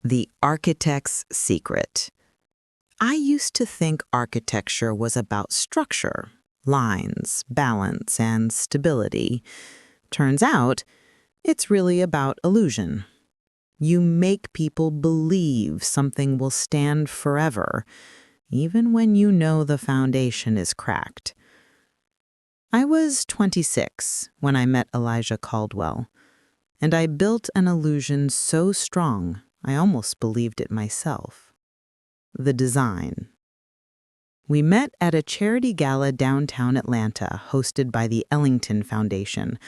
The Architect's Secret. I used to think architecture was about structure, lines, balance, and stability. Turns out, it's really about illusion. You make people believe something will stand forever, even when you know the foundation is cracked. I was 26 when I met Elijah Caldwell, and I built an illusion so strong I almost believed it myself. The design. We met at a charity gala downtown Atlanta hosted by the Ellington Foundation,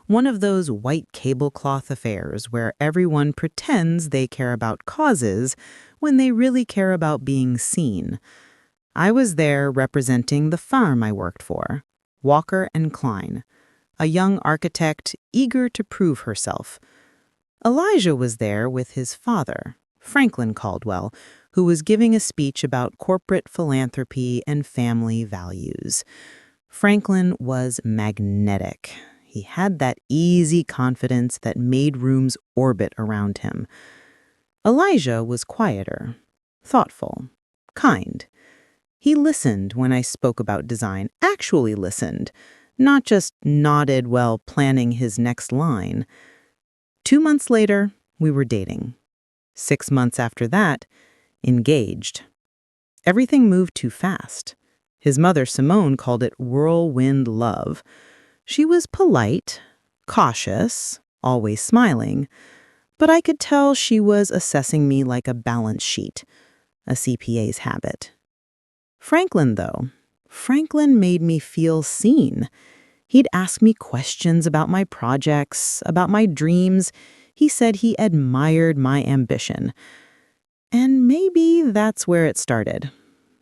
one of those white tablecloth affairs where everyone pretends they care about causes when they really care about being seen. I was there representing the firm I worked for, Walker and Klein, a young architect eager to prove herself. Elijah was there with his father, Franklin Caldwell, who was giving a speech about corporate philanthropy and family values. Franklin was magnetic. He had that easy confidence that made rooms orbit around him. Elijah was quieter, thoughtful, kind. He listened when I spoke about design, actually listened, not just nodded while planning his next line. 2 months later, we were dating. 6 months after that, engaged. Everything moved too fast. His mother, Simone, called it whirlwind love. She was polite, cautious, always smiling, but I could tell she was assessing me like a balance sheet, a CPA's habit. Franklin made me feel seen. He'd ask me questions about my projects, about my dreams. He said he admired my ambition. And maybe that's where it started.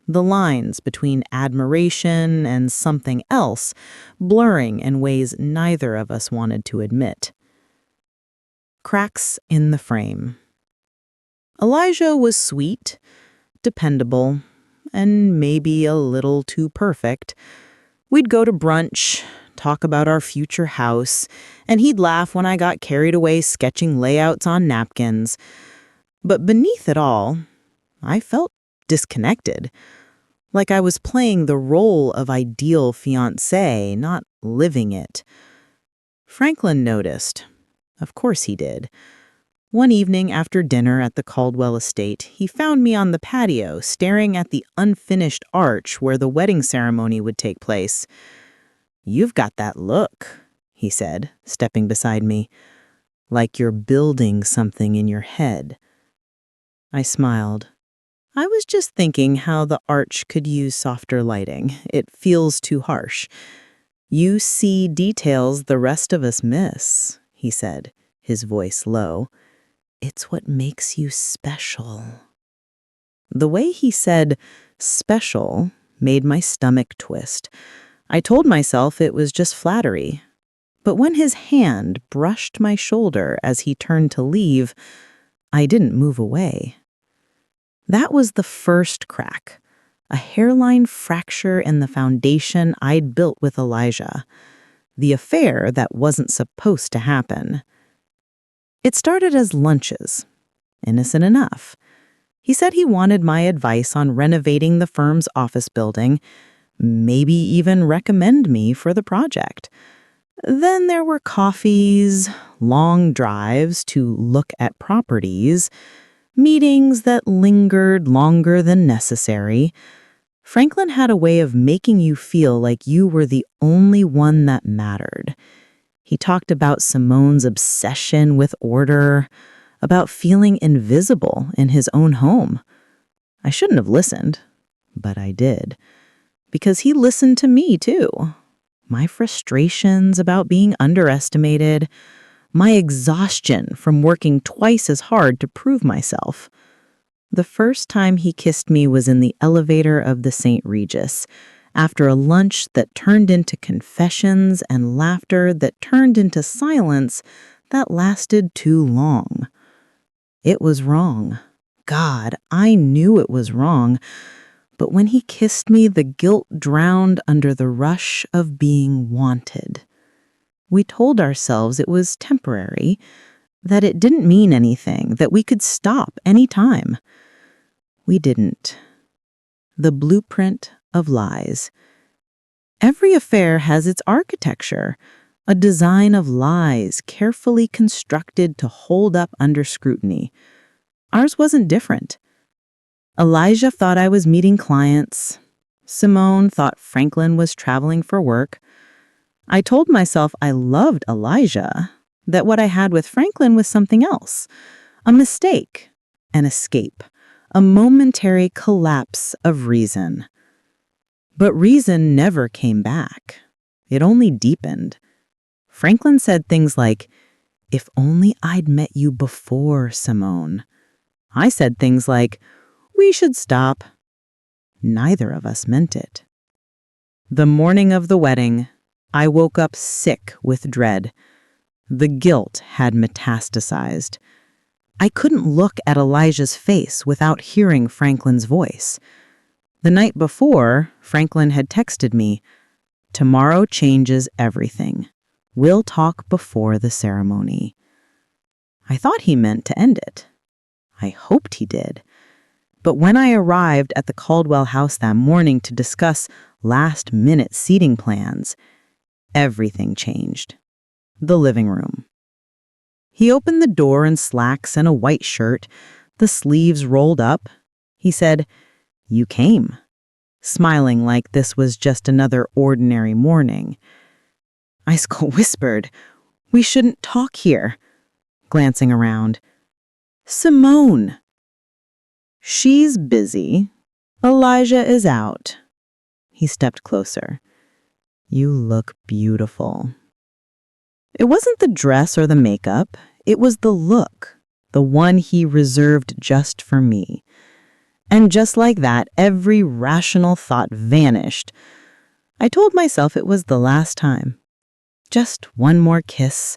The lines between admiration and something else blurring in ways neither of us wanted to admit. Cracks in the frame. Elijah was sweet, dependable, and maybe a little too perfect. We'd go to brunch, talk about our future house, and he'd laugh when I got carried away sketching layouts on napkins. But beneath it all, I felt disconnected, like I was playing the role of ideal fiancé, not living it. Franklin noticed. Of course he did. One evening after dinner at the Caldwell estate, he found me on the patio staring at the unfinished arch where the wedding ceremony would take place. "You've got that look," he said, stepping beside me, "like you're building something in your head." I smiled. I was just thinking how the arch could use softer lighting. It feels too harsh. "You see details the rest of us miss," he said, his voice low. "It's what makes you special." The way he said special made my stomach twist. I told myself it was just flattery. But when his hand brushed my shoulder as he turned to leave, I didn't move away. That was the first crack, a hairline fracture in the foundation I'd built with Elijah, the affair that wasn't supposed to happen. It started as lunches, innocent enough. He said he wanted my advice on renovating the firm's office building, maybe even recommend me for the project. Then there were coffees, long drives to look at properties, meetings that lingered longer than necessary. Franklin had a way of making you feel like you were the only one that mattered. He talked about Simone's obsession with order, about feeling invisible in his own home. I shouldn't have listened, but I did. Because he listened to me, too. My frustrations about being underestimated, my exhaustion from working twice as hard to prove myself. The first time he kissed me was in the elevator of the St. Regis, after a lunch that turned into confessions and laughter that turned into silence that lasted too long. It was wrong. God, I knew it was wrong. But when he kissed me, the guilt drowned under the rush of being wanted. We told ourselves it was temporary, that it didn't mean anything, that we could stop any time. We didn't. The blueprint of lies. Every affair has its architecture, a design of lies carefully constructed to hold up under scrutiny. Ours wasn't different. Elijah thought I was meeting clients. Simone thought Franklin was traveling for work. I told myself I loved Elijah, that what I had with Franklin was something else, a mistake, an escape, a momentary collapse of reason. But reason never came back. It only deepened. Franklin said things like, "If only I'd met you before, Simone." I said things like, "We should stop." Neither of us meant it. The morning of the wedding, I woke up sick with dread. The guilt had metastasized. I couldn't look at Elijah's face without hearing Franklin's voice. The night before, Franklin had texted me, "Tomorrow changes everything. We'll talk before the ceremony." I thought he meant to end it. I hoped he did. But when I arrived at the Caldwell house that morning to discuss last-minute seating plans, everything changed. The living room. He opened the door in slacks and a white shirt, the sleeves rolled up. He said, "You came," smiling like this was just another ordinary morning. I whispered, "We shouldn't talk here," glancing around. "Simone." "She's busy. Elijah is out." He stepped closer. "You look beautiful." It wasn't the dress or the makeup. It was the look, the one he reserved just for me. And just like that, every rational thought vanished. I told myself it was the last time. Just one more kiss,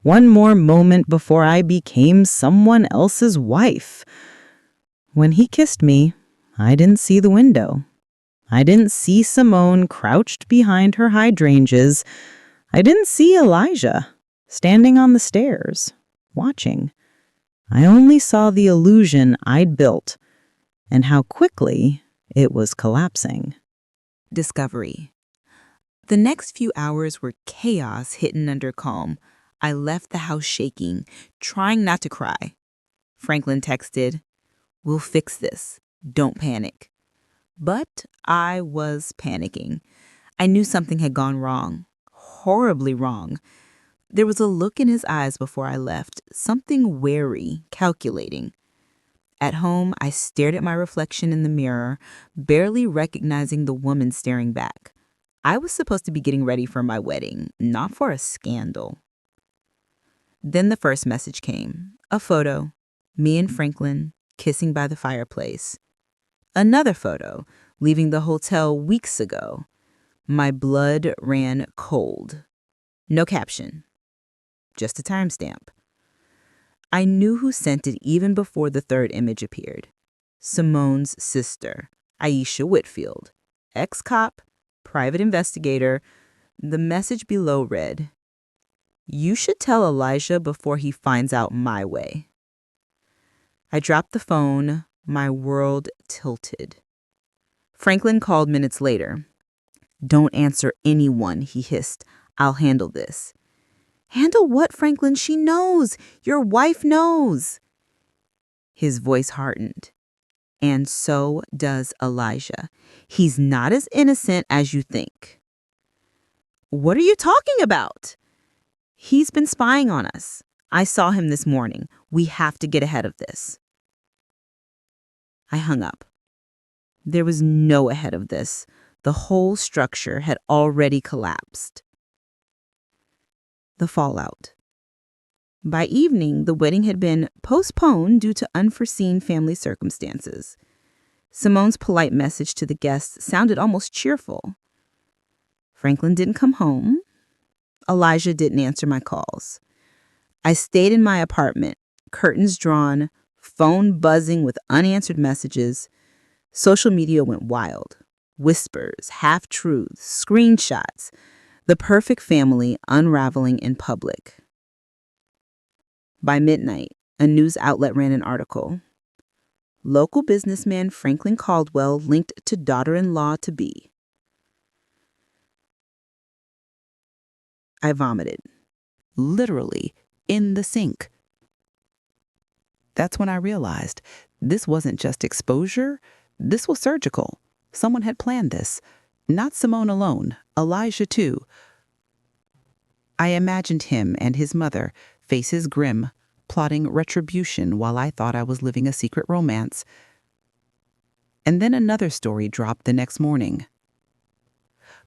one more moment before I became someone else's wife. When he kissed me, I didn't see the window. I didn't see Simone crouched behind her hydrangeas. I didn't see Elijah standing on the stairs, watching. I only saw the illusion I'd built and how quickly it was collapsing. Discovery. The next few hours were chaos hidden under calm. I left the house shaking, trying not to cry. Franklin texted, "We'll fix this. Don't panic." But I was panicking. I knew something had gone wrong, horribly wrong. There was a look in his eyes before I left, something wary, calculating. At home, I stared at my reflection in the mirror, barely recognizing the woman staring back. I was supposed to be getting ready for my wedding, not for a scandal. Then the first message came. A photo, me and Franklin kissing by the fireplace. Another photo, leaving the hotel weeks ago. My blood ran cold. No caption, just a timestamp. I knew who sent it even before the third image appeared. Simone's sister, Aisha Whitfield, ex-cop, private investigator. The message below read, "You should tell Elijah before he finds out my way." I dropped the phone. My world tilted. Franklin called minutes later. "Don't answer anyone," he hissed. "I'll handle this." "Handle what, Franklin? She knows. Your wife knows." His voice hardened. "And so does Elijah. He's not as innocent as you think." "What are you talking about?" "He's been spying on us. I saw him this morning. We have to get ahead of this." I hung up. There was no ahead of this. The whole structure had already collapsed. The fallout. By evening, the wedding had been postponed due to unforeseen family circumstances. Simone's polite message to the guests sounded almost cheerful. Franklin didn't come home. Elijah didn't answer my calls. I stayed in my apartment, curtains drawn, phone buzzing with unanswered messages. Social media went wild. Whispers, half-truths, screenshots. The perfect family unraveling in public. By midnight, a news outlet ran an article. Local businessman Franklin Caldwell linked to daughter-in-law-to-be. I vomited. Literally, in the sink. That's when I realized this wasn't just exposure, this was surgical. Someone had planned this. Not Simone alone, Elijah too. I imagined him and his mother, faces grim, plotting retribution while I thought I was living a secret romance. And then another story dropped the next morning.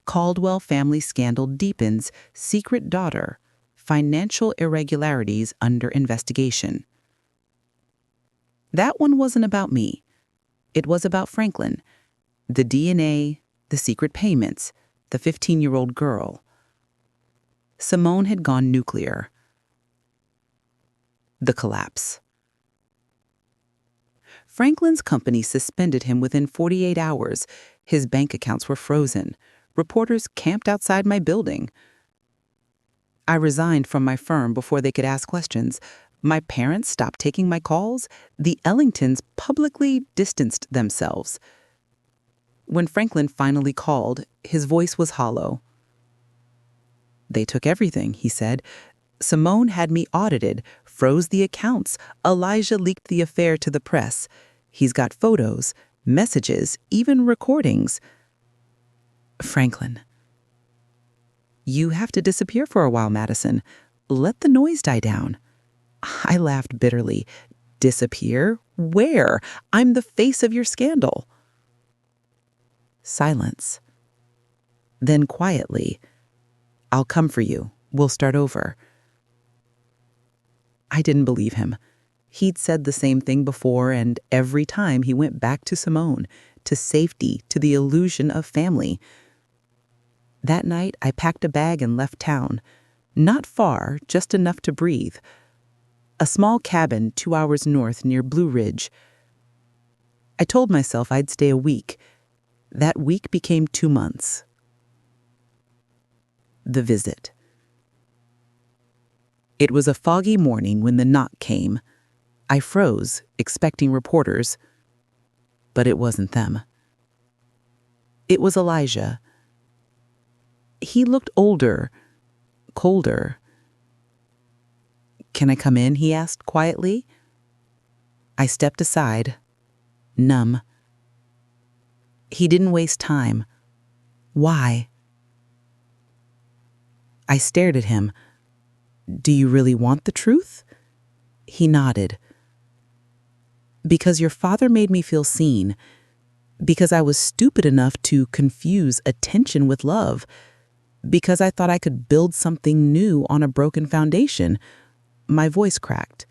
Caldwell family scandal deepens, secret daughter, financial irregularities under investigation. That one wasn't about me. It was about Franklin. The DNA, the secret payments, the 15-year-old girl. Simone had gone nuclear. The collapse. Franklin's company suspended him within 48 hours. His bank accounts were frozen. Reporters camped outside my building. I resigned from my firm before they could ask questions. My parents stopped taking my calls. The Ellingtons publicly distanced themselves. When Franklin finally called, his voice was hollow. They took everything, he said. Simone had me audited, froze the accounts. Elijah leaked the affair to the press. He's got photos, messages, even recordings. Franklin. You have to disappear for a while, Madison. Let the noise die down. I laughed bitterly. Disappear? Where? I'm the face of your scandal. Silence. Then quietly, I'll come for you. We'll start over. I didn't believe him. He'd said the same thing before, and every time he went back to Simone, to safety, to the illusion of family. That night, I packed a bag and left town. Not far, just enough to breathe. A small cabin 2 hours north near Blue Ridge. I told myself I'd stay a week. That week became 2 months. The visit. It was a foggy morning when the knock came. I froze, expecting reporters. But it wasn't them. It was Elijah. He looked older, colder. Can I come in? He asked quietly. I stepped aside, numb. He didn't waste time. Why? I stared at him. Do you really want the truth? He nodded. Because your father made me feel seen. Because I was stupid enough to confuse attention with love. Because I thought I could build something new on a broken foundation. My voice cracked.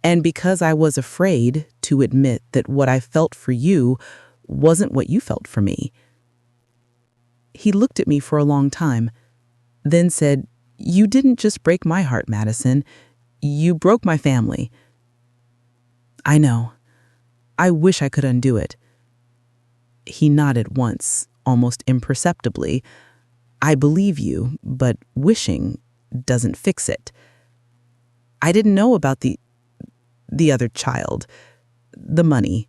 And because I was afraid to admit that what I felt for you wasn't what you felt for me. He looked at me for a long time, then said, You didn't just break my heart, Madison. You broke my family. I know. I wish I could undo it. He nodded once, almost imperceptibly. I believe you, but wishing doesn't fix it. I didn't know about the other child, the money.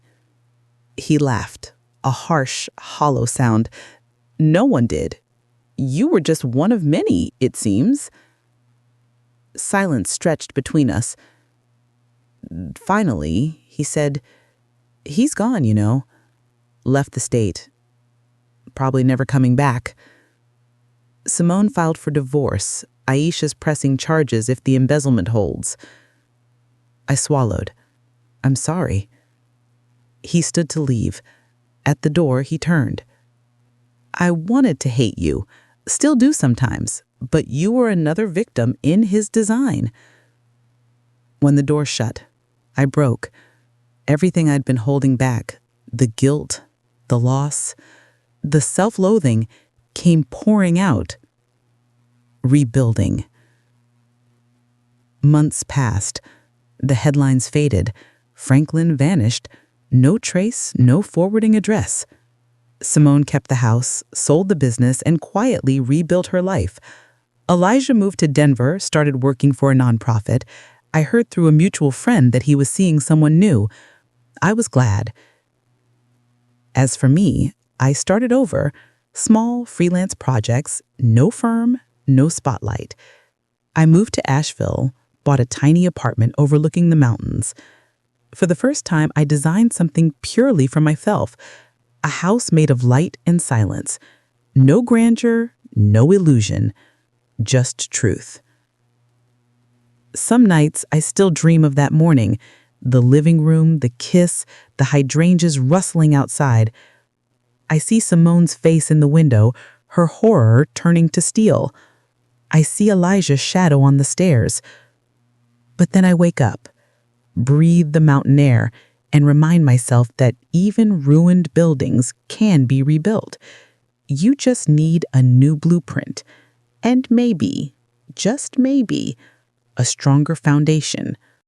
He laughed, a harsh, hollow sound. No one did. You were just one of many, it seems. Silence stretched between us. Finally, he said, He's gone, you know. Left the state. Probably never coming back. Simone filed for divorce. Aisha's pressing charges if the embezzlement holds. I swallowed. I'm sorry. He stood to leave. At the door, he turned. I wanted to hate you. Still do sometimes. But you were another victim in his design. When the door shut, I broke. Everything I'd been holding back, the guilt, the loss, the self-loathing, came pouring out. Rebuilding. Months passed. The headlines faded. Franklin vanished. No trace, no forwarding address. Simone kept the house, sold the business, and quietly rebuilt her life. Elijah moved to Denver, started working for a nonprofit. I heard through a mutual friend that he was seeing someone new. I was glad. As for me, I started over. Small freelance projects, no firm, no spotlight. I moved to Asheville, bought a tiny apartment overlooking the mountains. For the first time, I designed something purely for myself, a house made of light and silence. No grandeur, no illusion, just truth. Some nights I still dream of that morning, the living room, the kiss, the hydrangeas rustling outside. I see Simone's face in the window, her horror turning to steel. I see Elijah's shadow on the stairs. But then I wake up, breathe the mountain air, and remind myself that even ruined buildings can be rebuilt. You just need a new blueprint, and maybe, just maybe, a stronger foundation.